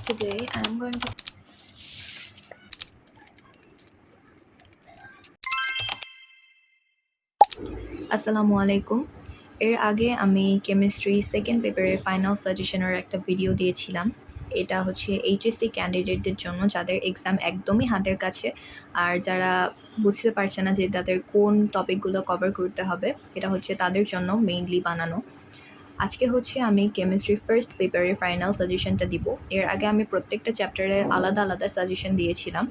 Today I'm going to আসসালামু আলাইকুম। এর আগে আমি কেমিস্ট্রি সেকেন্ড পেপারের ফাইনাল সাজেশনের একটা ভিডিও দিয়েছিলাম। এটা হচ্ছে এইচএসসি ক্যান্ডিডেটদের জন্য যাদের এক্সাম একদমই হাতের কাছে আর যারা বুঝতে পারছে না যে তাদের কোন টপিকগুলো কভার করতে হবে, এটা হচ্ছে তাদের জন্য মেইনলি বানানো। আজকে হচ্ছে আমি কেমিস্ট্রি ফার্স্ট পেপারের ফাইনাল সাজেশনটা দিব। এর আগে আমি প্রত্যেকটা চ্যাপ্টারের আলাদা আলাদা সাজেশন দিয়েছিলাম,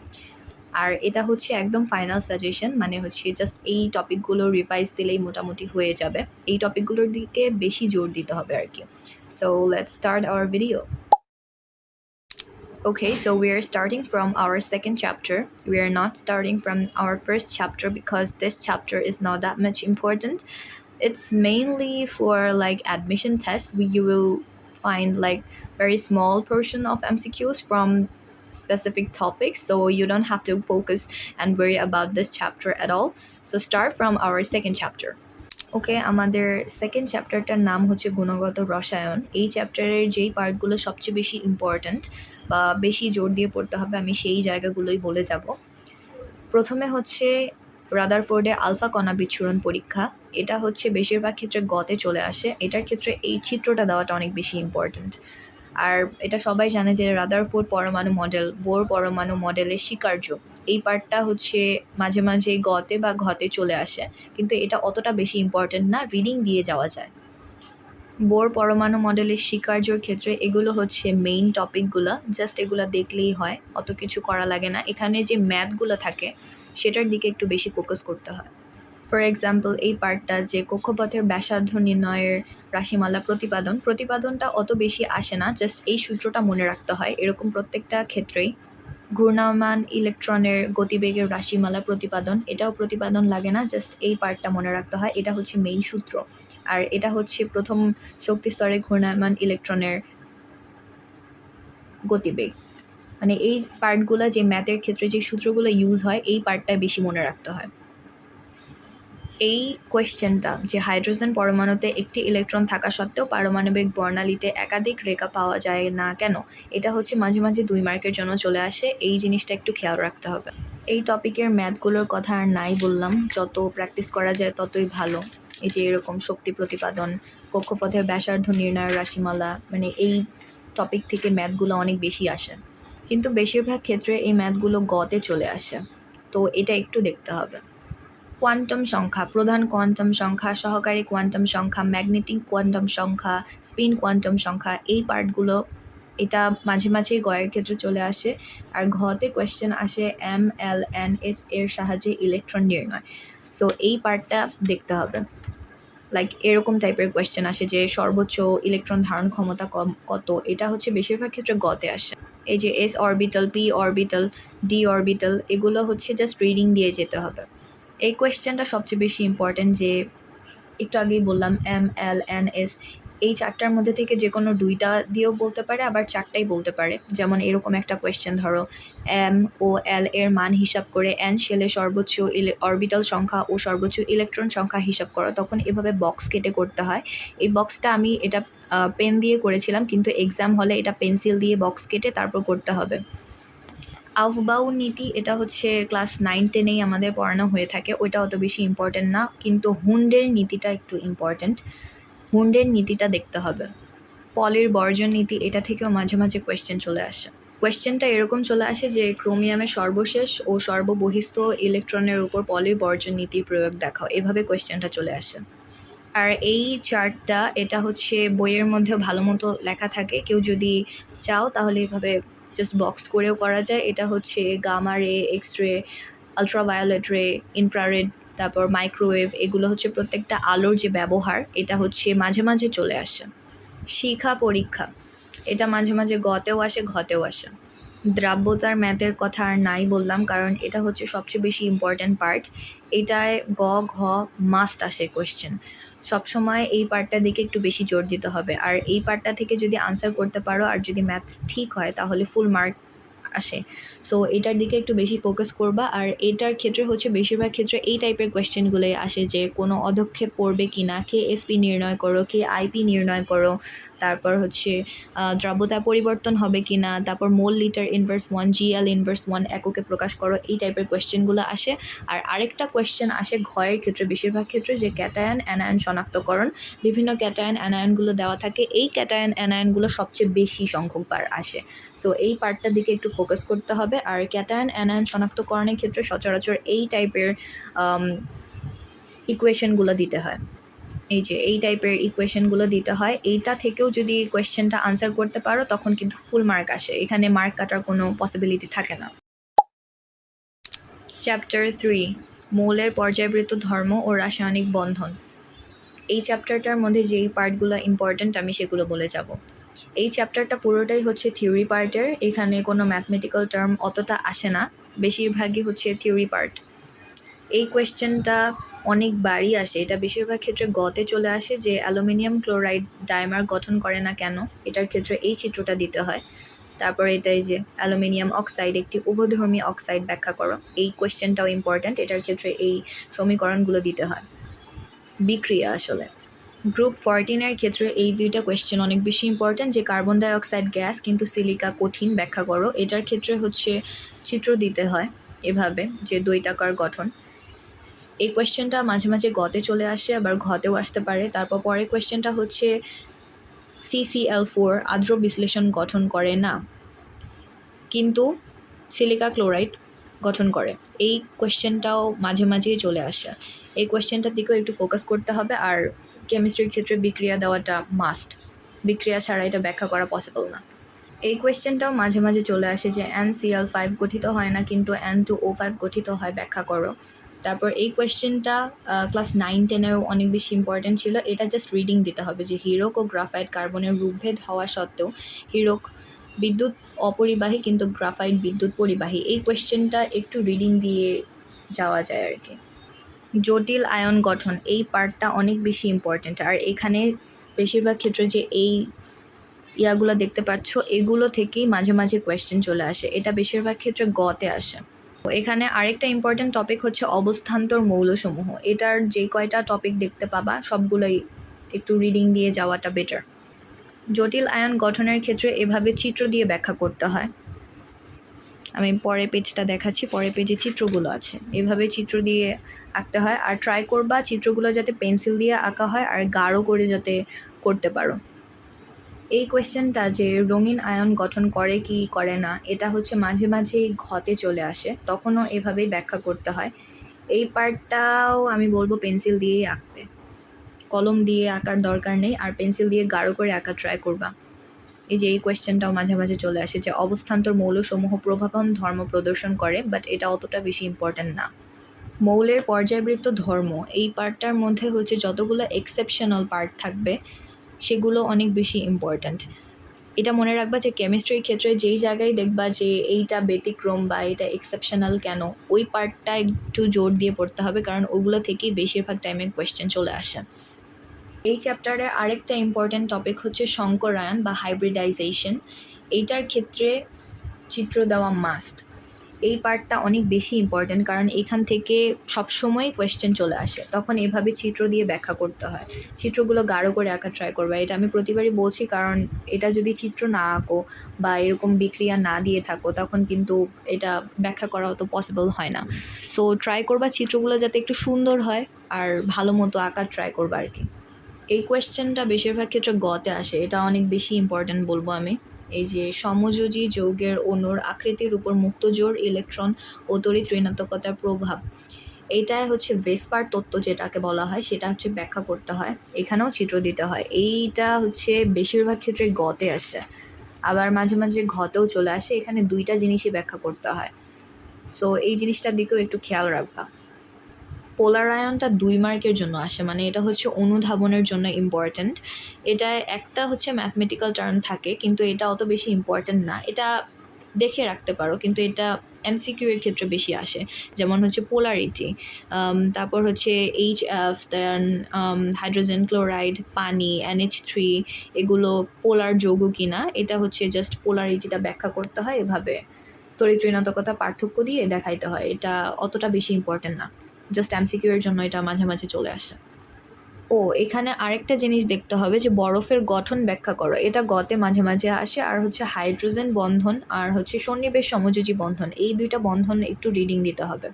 আর এটা হচ্ছে একদম ফাইনাল সাজেশন, মানে হচ্ছে জাস্ট এই টপিকগুলো রিভাইজ দিলেই মোটামুটি হয়ে যাবে। এই টপিকগুলোর দিকে বেশি জোর দিতে হবে আর কি। So let's start our video. Okay, so we are starting from our second chapter. We are not starting from our first chapter because this chapter is not that much important. It's mainly for like admission tests. You will find like very small portion of MCQs from specific topics, so you don't have to focus and worry about this chapter at all. So start from our second chapter. ওকে, আমাদের second চ্যাপ্টারটার নাম হচ্ছে গুণগত রসায়ন। এই চ্যাপ্টারের যেই পার্টগুলো সবচেয়ে বেশি ইম্পর্ট্যান্ট বা বেশি জোর দিয়ে পড়তে হবে আমি সেই জায়গাগুলোই বলে যাব। প্রথমে হচ্ছে রাদারফোর্ডের আলফা কণা বিচ্ছুরণ পরীক্ষা। এটা হচ্ছে বেশিরভাগ ক্ষেত্রে গতে চলে আসে। এটার ক্ষেত্রে এই চিত্রটা দেওয়াটা অনেক বেশি ইম্পর্ট্যান্ট। আর এটা সবাই জানে যে রাদারফোর্ড পরমাণু মডেল, বোর পরমাণু মডেলের স্বীকার্য, এই পার্টটা হচ্ছে মাঝে মাঝে গতে বা ঘতে চলে আসে, কিন্তু এটা অতটা বেশি ইম্পর্ট্যান্ট না, রিডিং দিয়ে যাওয়া যায়। বোর পরমাণু মডেলের স্বীকার্যর ক্ষেত্রে এগুলো হচ্ছে মেইন টপিকগুলো, জাস্ট এগুলো দেখলেই হয়, অত কিছু করা লাগে না। এখানে যে ম্যাথগুলো থাকে সেটার দিকে একটু বেশি ফোকাস করতে হয়। ফর এক্সাম্পল এই পার্টটা যে কক্ষপথের ব্যাসার্ধ নির্ণয়ের রাশিমালা প্রতিপাদনটা অত বেশি আসে না, জাস্ট এই সূত্রটা মনে রাখতে হয়। এরকম প্রত্যেকটা ক্ষেত্রেই ঘূর্ণায়মান ইলেকট্রনের গতিবেগের রাশিমালা প্রতিপাদন, এটাও প্রতিপাদন লাগে না, জাস্ট এই পার্টটা মনে রাখতে হয়। এটা হচ্ছে মেইন সূত্র, আর এটা হচ্ছে প্রথম শক্তিস্তরে ঘূর্ণায়মান ইলেকট্রনের গতিবেগ। মানে এই পার্টগুলো যে ম্যাথের ক্ষেত্রে যে সূত্রগুলো ইউজ হয় এই পার্টটায় বেশি মনে রাখতে হয়। এই কোয়েশ্চেনটা যে হাইড্রোজেন পরমাণুতে একটি ইলেকট্রন থাকা সত্ত্বেও পারমাণবিক বর্ণালীতে একাধিক রেখা পাওয়া যায় না কেন, এটা হচ্ছে মাঝে মাঝে 2 মার্কের জন্য চলে আসে। এই জিনিসটা একটু খেয়াল রাখতে হবে। এই টপিকের ম্যাথগুলোর কথা আর নাই বললাম, যত প্র্যাকটিস করা যায় ততই ভালো। এই যে এরকম শক্তি প্রতিপাদন, কক্ষপথের ব্যাসার্ধ নির্ণয়ের রাশিমালা, মানে এই টপিক থেকে ম্যাথগুলো অনেক বেশি আসে, কিন্তু বেশিরভাগ ক্ষেত্রে এই ম্যাথগুলো গতে চলে আসে, তো এটা একটু দেখতে হবে। কোয়ান্টাম সংখ্যা, প্রধান কোয়ান্টাম সংখ্যা, সহকারী কোয়ান্টাম সংখ্যা, ম্যাগনেটিক কোয়ান্টাম সংখ্যা, স্পিন কোয়ান্টাম সংখ্যা, এই পার্টগুলো এটা মাঝে মাঝেই গয়ের ক্ষেত্রে চলে আসে। আর ঘতে কোয়েশ্চেন আসে MLNS এর সাহায্যে ইলেকট্রন নির্ণয়। সো এই পার্টটা দেখতে হবে। লাইক এরকম টাইপের কোয়েশ্চেন আসে যে সর্বোচ্চ ইলেকট্রন ধারণ ক্ষমতা কত, এটা হচ্ছে বেশিরভাগ ক্ষেত্রে গতে আসে। এই যে S orbital, P orbital, D orbital, এগুলো হচ্ছে জাস্ট রিডিং দিয়ে যেতে হবে। এই কোয়েশ্চেনটা সবচেয়ে বেশি ইম্পর্ট্যান্ট, যে একটু আগেই বললাম MLNS, এই চারটার মধ্যে থেকে যে কোনো দুইটা দিয়েও বলতে পারে, আবার চারটাই বলতে পারে। যেমন এরকম একটা কোয়েশ্চেন ধরো, M ও L এর মান হিসাব করে N শেলে সর্বোচ্চ অরবিটাল সংখ্যা ও সর্বোচ্চ ইলেকট্রন সংখ্যা হিসাব করো, তখন এভাবে বক্স কেটে করতে হয়। এই বক্সটা আমি এটা পেন দিয়ে করেছিলাম, কিন্তু এক্সাম হলে এটা পেন্সিল দিয়ে বক্স কেটে তারপর করতে হবে। আউফবাউ নীতি, এটা হচ্ছে ক্লাস 9-10 আমাদের পড়ানো হয়ে থাকে, ওইটা অত বেশি ইম্পর্টেন্ট না, কিন্তু হুন্ডের নীতিটা একটু ইম্পর্টেন্ট। হুন্ডের নীতিটা দেখতে হবে। পলির বর্জন নীতি, এটা থেকেও মাঝে মাঝে কোয়েশ্চেন চলে আসে। কোয়েশ্চেনটা এরকম চলে আসে যে ক্রোমিয়ামের সর্বশেষ ও সর্ববহিস্থ ইলেকট্রনের উপর পলির বর্জন নীতির প্রয়োগ দেখাও, এভাবে কোয়েশ্চেনটা চলে আসে। আর এই চার্টটা এটা হচ্ছে বইয়ের মধ্যে ভালো মতো লেখা থাকে, কেউ যদি চাও তাহলে এভাবে জাস্ট বক্স করেও করা যায়। এটা হচ্ছে গামা রে, এক্স রে, আলট্রাভায়োলেট রে, ইনফ্রারেড, তারপর মাইক্রোওয়েভ, এগুলো হচ্ছে প্রত্যেকটা আলোর যে ব্যবহার, এটা হচ্ছে মাঝে মাঝে চলে আসে। শিখা পরীক্ষা, এটা মাঝে মাঝে গতেও আসে ঘতেও আসে। দ্রাব্যতার ম্যাথের কথা আর নাই বললাম, কারণ এটা হচ্ছে সবচেয়ে বেশি ইম্পর্ট্যান্ট পার্ট। এটায় গ ঘ মাস্ট আসে কোয়েশ্চেন, সবসময় এই পার্টটার দিকে একটু বেশি জোর দিতে হবে। আর এই পার্টটা থেকে যদি আনসার করতে পারো আর যদি ম্যাথ ঠিক হয় তাহলে ফুল মার্ক আসে। সো এটার দিকে একটু বেশি ফোকাস করবা। আর এটার ক্ষেত্রে হচ্ছে বেশিরভাগ ক্ষেত্রে এই টাইপের কোয়েশ্চেনগুলোই আসে যে কোনো অধক্ষেপ পড়বে কি না, KSP নির্ণয় করো, KIP নির্ণয় করো, তারপর হচ্ছে দ্রব্যতা পরিবর্তন হবে কি না, তারপর মোল লিটার ইনভার্স 1, GL ইনভার্স 1 এককে প্রকাশ করো, এই টাইপের কোয়েশ্চেনগুলো আসে। আর আরেকটা কোয়েশ্চেন আসে ঘয়ের ক্ষেত্রে বেশিরভাগ ক্ষেত্রে যে ক্যাটায়ন অ্যানায়ন শনাক্তকরণ, বিভিন্ন ক্যাটায়ন অ্যানায়নগুলো দেওয়া থাকে, এই ক্যাটায়ন অ্যানায়নগুলো সবচেয়ে বেশি সংখ্যকবার আসে। সো এই পার্টটার দিকে একটু ফোকাস করতে হবে। আর ক্যাটায়ন অ্যানায়ন শনাক্তকরণের ক্ষেত্রে সচরাচর এই টাইপের ইকুয়েশনগুলো দিতে হয়, এই যে এই টাইপের ইকুয়েশনগুলো দিতে হয়। এইটা থেকেও যদি কোয়েশ্চেনটা আনসার করতে পারো তখন কিন্তু ফুল মার্ক আসে, এখানে মার্ক কাটার কোনো পসিবিলিটি থাকে না। চ্যাপ্টার 3, মৌলের পর্যায়বৃত্ত ধর্ম ও রাসায়নিক বন্ধন। এই চ্যাপ্টারটার মধ্যে যেই পার্টগুলো ইম্পর্ট্যান্ট আমি সেগুলো বলে যাব। এই চ্যাপ্টারটা পুরোটাই হচ্ছে থিওরি পার্টের, এখানে কোনো ম্যাথমেটিক্যাল টার্ম অতটা আসে না, বেশিরভাগই হচ্ছে থিওরি পার্ট। এই কোয়েশ্চেনটা অনেকবারই আসে, এটা বেশিরভাগ ক্ষেত্রে গতে চলে আসে যে অ্যালুমিনিয়াম ক্লোরাইড ডাইমার গঠন করে না কেন, এটার ক্ষেত্রে এই চিত্রটা দিতে হয়। তারপর এটাই যে অ্যালুমিনিয়াম অক্সাইড একটি উভধর্মী অক্সাইড ব্যাখ্যা করো, এই কোয়েশ্চেনটাও ইম্পর্ট্যান্ট, এটার ক্ষেত্রে এই সমীকরণগুলো দিতে হয়। বিক্রিয়া আসলে গ্রুপ 14-এর ক্ষেত্রে এই দুইটা কোয়েশ্চেন অনেক বেশি ইম্পর্ট্যান্ট, যে কার্বন ডাইঅক্সাইড গ্যাস কিন্তু সিলিকা কঠিন ব্যাখ্যা করো, এটার ক্ষেত্রে হচ্ছে চিত্র দিতে হয় এভাবে যে দ্বৈতাকার গঠন। এই কোয়েশ্চেনটা মাঝে মাঝে গতে চলে আসে, আবার ঘতেও আসতে পারে। তারপর পরের কোয়েশ্চেনটা হচ্ছে CCl4 আর্দ্র বিশ্লেষণ গঠন করে না কিন্তু সিলিকা ক্লোরাইড গঠন করে, এই কোয়েশ্চেনটাও মাঝে মাঝেই চলে আসে। এই কোয়েশ্চেনটার দিকেও একটু ফোকাস করতে হবে। আর কেমিস্ট্রির ক্ষেত্রে বিক্রিয়া দেওয়াটা মাস্ট, বিক্রিয়া ছাড়া এটা ব্যাখ্যা করা পসিবল না। এই কোয়েশ্চেনটাও মাঝে মাঝে চলে আসে যে NCl5 গঠিত হয় না কিন্তু N2O5 গঠিত হয় ব্যাখ্যা করো। তারপর এই কোয়েশ্চেনটা ক্লাস 9-10-এও অনেক বেশি ইম্পর্ট্যান্ট ছিল, এটা জাস্ট রিডিং দিতে হবে যে হিরক ও গ্রাফাইট কার্বনের রূপভেদ হওয়া সত্ত্বেও হিরক বিদ্যুৎ অপরিবাহী কিন্তু গ্রাফাইট বিদ্যুৎ পরিবাহী, এই কোয়েশ্চেনটা একটু রিডিং দিয়ে যাওয়া যায় আর কি। জটিল আয়ন গঠন, এই পার্টটা অনেক বেশি ইম্পর্ট্যান্ট। আর এখানে বেশিরভাগ ক্ষেত্রে যে এই ইয়াগুলো দেখতে পাচ্ছ এগুলো থেকেই মাঝে মাঝে কোয়েশ্চেন চলে আসে, এটা বেশিরভাগ ক্ষেত্রে গতে আসে। তো এখানে আরেকটা ইম্পর্ট্যান্ট টপিক হচ্ছে অবস্থান্তর মৌলসমূহ, এটার যে কয়টা টপিক দেখতে পাবা সবগুলোই একটু রিডিং দিয়ে যাওয়াটা বেটার। জটিল আয়ন গঠনের ক্ষেত্রে এভাবে চিত্র দিয়ে ব্যাখ্যা করতে হয়, আমি পরের পেজটা দেখাচ্ছি, পরের পেজে চিত্রগুলো আছে, এভাবে চিত্র দিয়ে আঁকতে হয়। আর ট্রাই করবা চিত্রগুলো যাতে পেন্সিল দিয়ে আঁকা হয় আর গাঢ় করে যাতে করতে পারো। এই কোয়েশ্চেনটা যে রঙিন আয়ন গঠন করে কি করে না, এটা হচ্ছে মাঝে মাঝেই ঘতে চলে আসে, তখনও এভাবেই ব্যাখ্যা করতে হয়। এই পার্টটাও আমি বলবো পেন্সিল দিয়েই আঁকতে, কলম দিয়ে আঁকার দরকার নেই, আর পেন্সিল দিয়ে গাঢ় করে আঁকা ট্রাই করবা। এই যে এই কোয়েশ্চেনটাও মাঝে মাঝে চলে আসে যে অবস্থান্তর মৌলসমূহ প্রভাবন ধর্ম প্রদর্শন করে, বাট এটা অতটা বেশি ইম্পর্ট্যান্ট না। মৌলের পর্যায়বৃত্ত ধর্ম, এই পার্টটার মধ্যে হচ্ছে যতগুলো এক্সেপশনাল পার্ট থাকবে সেগুলো অনেক বেশি ইম্পর্ট্যান্ট। এটা মনে রাখবা যে কেমিস্ট্রির ক্ষেত্রে যেই জায়গায় দেখবা যে এইটা ব্যতিক্রম বা এটা এক্সেপশনাল কেন, ওই পার্টটা একটু জোর দিয়ে পড়তে হবে, কারণ ওগুলো থেকেই বেশিরভাগ টাইমে কোয়েশ্চেন চলে আসে। এই চ্যাপ্টারে আরেকটা ইম্পর্ট্যান্ট টপিক হচ্ছে সংকরায়ন বা হাইব্রিডাইজেশন, এইটার ক্ষেত্রে চিত্র দেওয়া মাস্ট। এই পার্টটা অনেক বেশি ইম্পর্ট্যান্ট, কারণ এখান থেকে সবসময় কোয়েশ্চেন চলে আসে, তখন এভাবে চিত্র দিয়ে ব্যাখ্যা করতে হয়। চিত্রগুলো গাঢ় করে আঁকা ট্রাই করবে, এটা আমি প্রতিবারই বলছি, কারণ এটা যদি চিত্র না আঁকো বা এরকম বিক্রিয়া না দিয়ে থাকো তখন কিন্তু এটা ব্যাখ্যা করা অত পসিবল হয় না। সো ট্রাই করবা চিত্রগুলো যাতে একটু সুন্দর হয় আর ভালো মতো আঁকার ট্রাই করবা আর কি। এই কোয়েশ্চেনটা বেশিরভাগ ক্ষেত্রে গতে আসে, এটা অনেক বেশি ইম্পর্ট্যান্ট বলবো আমি। এই যে সমযোজী যৌগের অণুর আকৃতির উপর মুক্ত জোর ইলেকট্রন ও তড়িৎ ঋণাত্মকতার প্রভাব, এইটাই হচ্ছে ভেসপার তত্ত্ব যেটাকে বলা হয়, সেটা হচ্ছে ব্যাখ্যা করতে হয়, এখানেও চিত্র দিতে হয়। এইটা হচ্ছে বেশিরভাগ ক্ষেত্রে গতে আসে, আবার মাঝে মাঝে ঘতেও চলে আসে, এখানে দুইটা জিনিসই ব্যাখ্যা করতে হয়। সো এই জিনিসটার দিকেও একটু খেয়াল রাখবা। পোলার আয়নটা 2 মার্কের জন্য আসে, মানে এটা হচ্ছে অনুধাবনের জন্য ইম্পর্ট্যান্ট। এটা একটা হচ্ছে ম্যাথমেটিক্যাল টার্ম থাকে কিন্তু এটা অত বেশি ইম্পর্ট্যান্ট না, এটা দেখে রাখতে পারো, কিন্তু এটা MCQ এর ক্ষেত্রে বেশি আসে। যেমন হচ্ছে পোলারিটি, তারপর হচ্ছে HF, দেন হাইড্রোজেন ক্লোরাইড, পানি, NH3, এগুলো পোলার যৌগ কিনা, এটা হচ্ছে জাস্ট পোলারিটিটা ব্যাখ্যা করতে হয় এভাবে তড়িৎ ঋণাত্মকতা পার্থক্য দিয়ে দেখাইতে হয়। এটা অতটা বেশি ইম্পর্টেন্ট না, জাস্ট এমসিকিউ এর জন্য এটা মাঝে মাঝে চলে আসে। ও এখানে আরেকটা জিনিস দেখতে হবে যে বরফের গঠন ব্যাখ্যা করো, এটা গতে মাঝে মাঝে আসে। আর হচ্ছে হাইড্রোজেন বন্ধন আর হচ্ছে সন্নিবেশ সমযোজী বন্ধন, এই দুইটা বন্ধন একটু রিডিং দিতে হবে।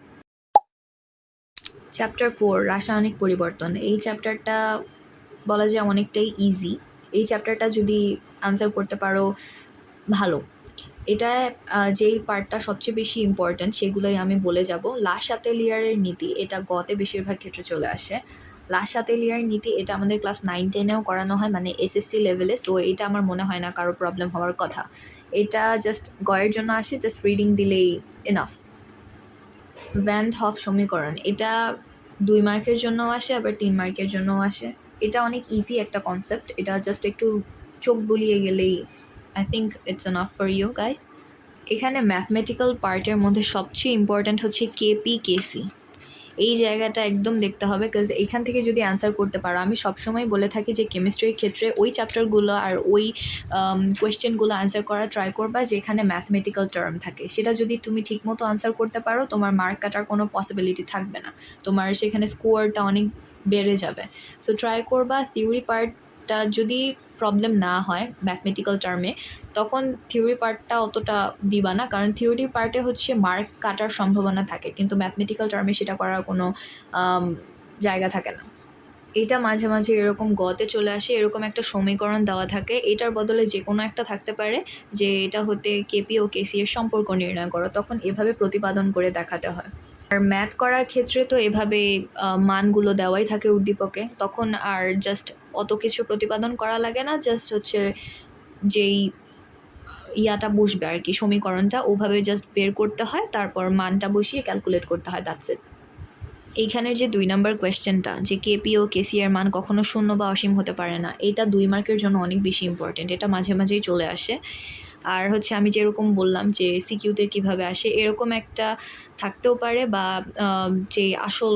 চ্যাপ্টার 4 রাসায়নিক পরিবর্তন, এই চ্যাপ্টারটা বলা যায় অনেকটাই ইজি। এই চ্যাপ্টারটা যদি আনসার করতে পারো ভালো। এটা যেই পার্টটা সবচেয়ে বেশি ইম্পর্ট্যান্ট সেগুলোই আমি বলে যাব। লা শাতেলিয়ারের নীতি, এটা গতে বেশিরভাগ ক্ষেত্রে চলে আসে। লা শাতেলিয়ার নীতি এটা আমাদের ক্লাস 9-10-এও করানো হয়, মানে এসএসসি লেভেলে। সো এটা আমার মনে হয় না কারো প্রবলেম হওয়ার কথা। এটা জাস্ট গয়ের জন্য আসে, জাস্ট রিডিং দিলেই এনাফ। ভ্যান হফ সমীকরণ, এটা 2 মার্কের জন্যও আসে আবার 3 মার্কের জন্যও আসে। এটা অনেক ইজি একটা কনসেপ্ট, এটা জাস্ট একটু চোখ বুলিয়ে গেলেই I think it's enough for you guys. এখানে ম্যাথমেটিক্যাল পার্টের মধ্যে সবচেয়ে ইম্পর্ট্যান্ট হচ্ছে কেপি কেসি, এই জায়গাটা একদম দেখতে হবে, বিকজ এখান থেকে যদি অ্যান্সার করতে পারো, আমি সবসময় বলে থাকি যে কেমিস্ট্রির ক্ষেত্রে ওই চ্যাপ্টারগুলো আর ওই কোয়েশ্চেনগুলো অ্যান্সার করা ট্রাই করবা যেখানে ম্যাথমেটিক্যাল টার্ম থাকে। সেটা যদি তুমি ঠিকমতো অ্যান্সার করতে পারো, তোমার মার্ক কাটার কোনো পসিবিলিটি থাকবে না, তোমার সেখানে স্কোয়ারটা অনেক বেড়ে যাবে। সো ট্রাই করবা থিওরি পার্টটা যদি প্রবলেম না হয় ম্যাথমেটিক্যাল টার্মে, তখন থিওরি পার্টটা অতটা দিবা না, কারণ থিওরি পার্টে হচ্ছে মার্ক কাটার সম্ভাবনা থাকে, কিন্তু ম্যাথমেটিক্যাল টার্মে সেটা করার কোনো জায়গা থাকে না। এটা মাঝে মাঝে এরকম গতে চলে আসে, এরকম একটা সমীকরণ দেওয়া থাকে, এটার বদলে যে কোনো একটা থাকতে পারে যে এটা হতে কেপি ও কেসি এর সম্পর্ক নির্ণয় করো, তখন এভাবে প্রতিপাদন করে দেখাতে হয়। আর ম্যাথ করার ক্ষেত্রে তো এভাবে মানগুলো দেওয়াই থাকে উদ্দীপকে, তখন আর জাস্ট অত কিছু প্রতিপাদন করা লাগে না, জাস্ট হচ্ছে যেই ইয়াটা বসবে আর কি, সমীকরণটা ওভাবে জাস্ট বের করতে হয়, তারপর মানটা বসিয়ে ক্যালকুলেট করতে হয়, দ্যাটস ইট। এইখানের যে 2 নম্বর কোয়েশ্চেনটা যে কেপি ও কেসি এর মান কখনো শূন্য বা অসীম হতে পারে না, এটা 2 মার্কের জন্য অনেক বেশি ইম্পর্টেন্ট, এটা মাঝে মাঝেই চলে আসে। আর হচ্ছে আমি যেরকম বললাম যে সিকিউতে কিভাবে আসে, এরকম একটা থাকতেও পারে, বা যে আসল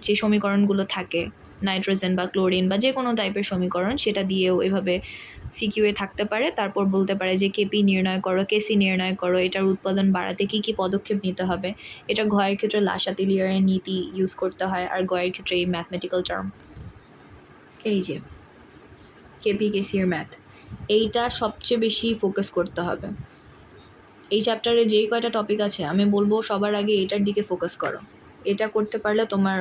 যে সমীকরণগুলো থাকে নাইট্রোজেন বা ক্লোরিন বা যে কোনো টাইপের সমীকরণ, সেটা দিয়েও এভাবে সিকিউয়ে থাকতে পারে। তারপর বলতে পারে যে কেপি নির্ণয় করো, কেসি নির্ণয় করো, এটার উৎপাদন বাড়াতে কী কী পদক্ষেপ নিতে হবে। এটা ঘয়ের ক্ষেত্রে লা শাতেলিয়ারের নীতি ইউজ করতে হয়, আর গয়ের ক্ষেত্রে এই ম্যাথমেটিক্যাল টার্ম। এই যে কেপি কেসি এর ম্যাথ, এইটা সবচেয়ে বেশি ফোকাস করতে হবে। এই চ্যাপ্টারে যেই কয়টা টপিক আছে আমি বলবো সবার আগে এটার দিকে ফোকাস করো, এটা করতে পারলে তোমার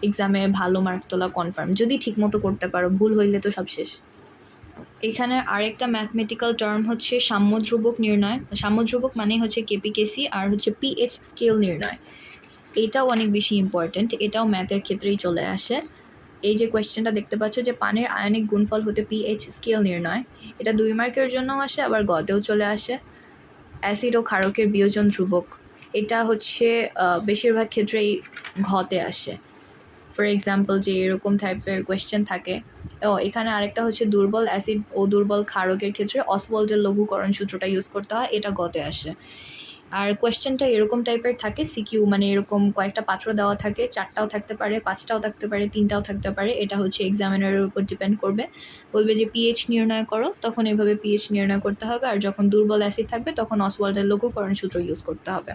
এক্সামে ভালো মার্ক তোলা কনফার্ম, যদি ঠিকমতো করতে পারো, ভুল হইলে তো সব শেষ। এখানে আরেকটা ম্যাথমেটিক্যাল টার্ম হচ্ছে সাম্যধ্রুবক নির্ণয়। সাম্যধ্রুবক মানে হচ্ছে কেপি কেসি, আর হচ্ছে পিএইচ স্কেল নির্ণয়, এটাও অনেক বেশি ইম্পর্ট্যান্ট, এটাও ম্যাথের ক্ষেত্রেই চলে আসে। এই যে কোয়েশ্চেনটা দেখতে পাচ্ছ যে পানির আয়নিক গুণফল হতে পিএইচ স্কেল নির্ণয়, এটা 2 মার্কের জন্যও আসে আবার গতেও চলে আসে। অ্যাসিড ও ক্ষারকের বিয়োজন ধ্রুবক, এটা হচ্ছে বেশিরভাগ ক্ষেত্রেই ঘতে আসে। ফর এক্সাম্পল যে এরকম টাইপের কোয়েশ্চেন থাকে। এখানে আরেকটা হচ্ছে দুর্বল অ্যাসিড ও দুর্বল ক্ষারকের ক্ষেত্রে অসওয়াল্ডের লঘুকরণ সূত্রটা ইউজ করতে হয়, এটা গতে আসে। আর কোয়েশ্চেনটা এরকম টাইপের থাকে সিকিউ, মানে এরকম কয়েকটা পাত্র দেওয়া থাকে, 4টাও থাকতে পারে, 5টাও থাকতে পারে, 3টাও থাকতে পারে, এটা হচ্ছে এক্সামিনারের উপর ডিপেন্ড করবে। বলবে যে পিএইচ নির্ণয় করো, তখন এভাবে পিএইচ নির্ণয় করতে হবে, আর যখন দুর্বল অ্যাসিড থাকবে তখন অসওয়াল্ডের লঘুকরণ সূত্র ইউজ করতে হবে।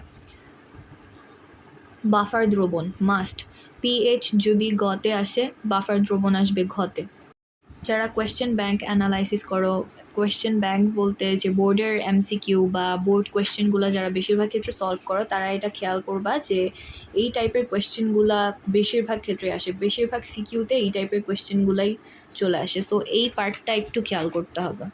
বাফার দ্রবণ মাস্ট, পিএইচ যদি গতে আসে বাফার দ্রবণ আসবে ঘতে। যারা কোয়েশ্চেন ব্যাংক অ্যানালাইসিস করো, কোয়েশ্চেন ব্যাংক বলতে যে বোর্ডের এমসিকিউ বা বোর্ড কোয়েশ্চেনগুলো যারা বেশিরভাগ ক্ষেত্রে সলভ করো, তারা এটা খেয়াল করবা যে এই টাইপের কোয়েশ্চেনগুলো বেশিরভাগ ক্ষেত্রে আসে, বেশিরভাগ সিকিউতে এই টাইপের কোয়েশ্চেনগুলাই চলে আসে। সো এই পার্টটা একটু খেয়াল করতে হবে।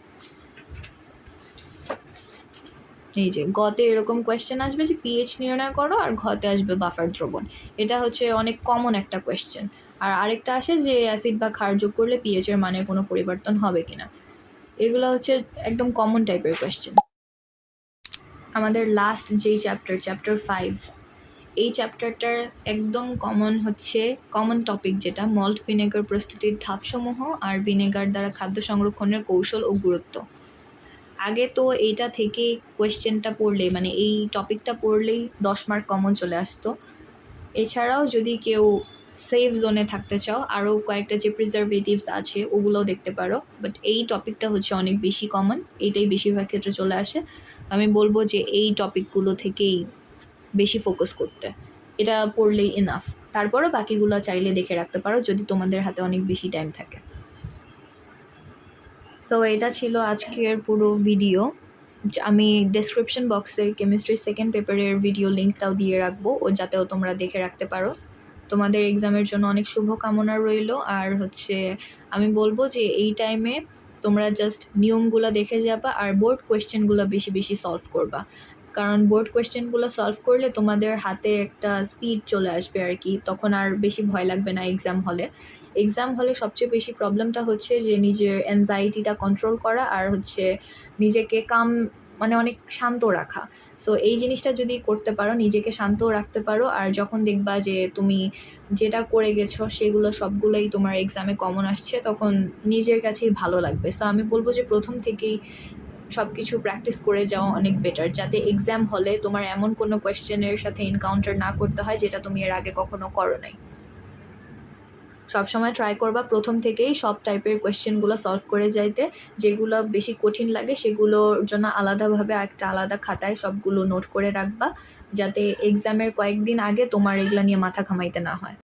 এই যে গতে এরকম কোয়েশ্চেন আসবে যে পিএইচ নির্ণয় করো, আর ঘতে আসবে বাফার দ্রবণ, এটা হচ্ছে অনেক কমন একটা কোয়েশ্চেন। আর আরেকটা আসে যে অ্যাসিড বা ক্ষার যোগ করলে পিএইচের মানে কোনো পরিবর্তন হবে কিনা, এগুলো হচ্ছে একদম কমন টাইপের কোয়েশ্চেন। আমাদের লাস্ট যেই চ্যাপ্টার 5, এই চ্যাপ্টারটার একদম কমন হচ্ছে কমন টপিক যেটা মল্ট ভিনেগার প্রস্তুতির ধাপসমূহ আর ভিনেগার দ্বারা খাদ্য সংরক্ষণের কৌশল ও গুরুত্ব। আগে তো এইটা থেকে কোয়েশ্চেনটা পড়লে, মানে এই টপিকটা পড়লেই 10 মার্ক কমন চলে আসতো। এছাড়াও যদি কেউ সেফ জোনে থাকতে চাও, আরও কয়েকটা যে প্রিজারভেটিভস আছে ওগুলোও দেখতে পারো। বাট এই টপিকটা হচ্ছে অনেক বেশি কমন, এইটাই বেশিরভাগ ক্ষেত্রে চলে আসে। আমি বলবো যে এই টপিকগুলো থেকেই বেশি ফোকাস করতে, এটা পড়লেই ইনাফ। তারপরও বাকিগুলো চাইলে দেখে রাখতে পারো যদি তোমাদের হাতে অনেক বেশি টাইম থাকে। সো এটা ছিল আজকের পুরো ভিডিও। আমি ডেসক্রিপশন বক্সে কেমিস্ট্রির সেকেন্ড পেপারের ভিডিও লিঙ্কটাও দিয়ে রাখবো, ও যাতেও তোমরা দেখে রাখতে পারো। তোমাদের এক্সামের জন্য অনেক শুভকামনা রইল। আর হচ্ছে আমি বলবো যে এই টাইমে তোমরা জাস্ট নিয়মগুলো দেখে যাবা আর বোর্ড কোয়েশ্চেনগুলো বেশি বেশি সলভ করবা, কারণ বোর্ড কোয়েশ্চেনগুলো সলভ করলে তোমাদের হাতে একটা স্পিড চলে আসবে আর কি, তখন আর বেশি ভয় লাগবে না এক্সাম হলে। এক্সাম হলে সবচেয়ে বেশি প্রবলেমটা হচ্ছে যে নিজের অ্যাংজাইটিটা কন্ট্রোল করা আর হচ্ছে নিজেকে কাম মানে অনেক শান্ত রাখা। সো এই জিনিসটা যদি করতে পারো, নিজেকে শান্ত রাখতে পারো, আর যখন দেখবা যে তুমি যেটা করে গেছো সেগুলো সবগুলোই তোমার এক্সামে কমন আসছে, তখন নিজের কাছেই ভালো লাগবে। সো আমি বলবো যে প্রথম থেকেই সব কিছু প্র্যাকটিস করে যাওয়া অনেক বেটার, যাতে এক্সাম হলে তোমার এমন কোনো কোয়েশ্চেনের সাথে এনকাউন্টার না করতে হয় যেটা তুমি এর আগে কখনো করো নাই। সবসময় ট্রাই করবা প্রথম থেকেই সব টাইপের কোয়েশ্চেনগুলো সলভ করে যাইতে, যেগুলো বেশি কঠিন লাগে সেগুলোর জন্য আলাদাভাবে একটা আলাদা খাতায় সবগুলো নোট করে রাখবা, যাতে এক্সামের কয়েকদিন আগে তোমার এগুলো নিয়ে মাথা ঘামাইতে না হয়।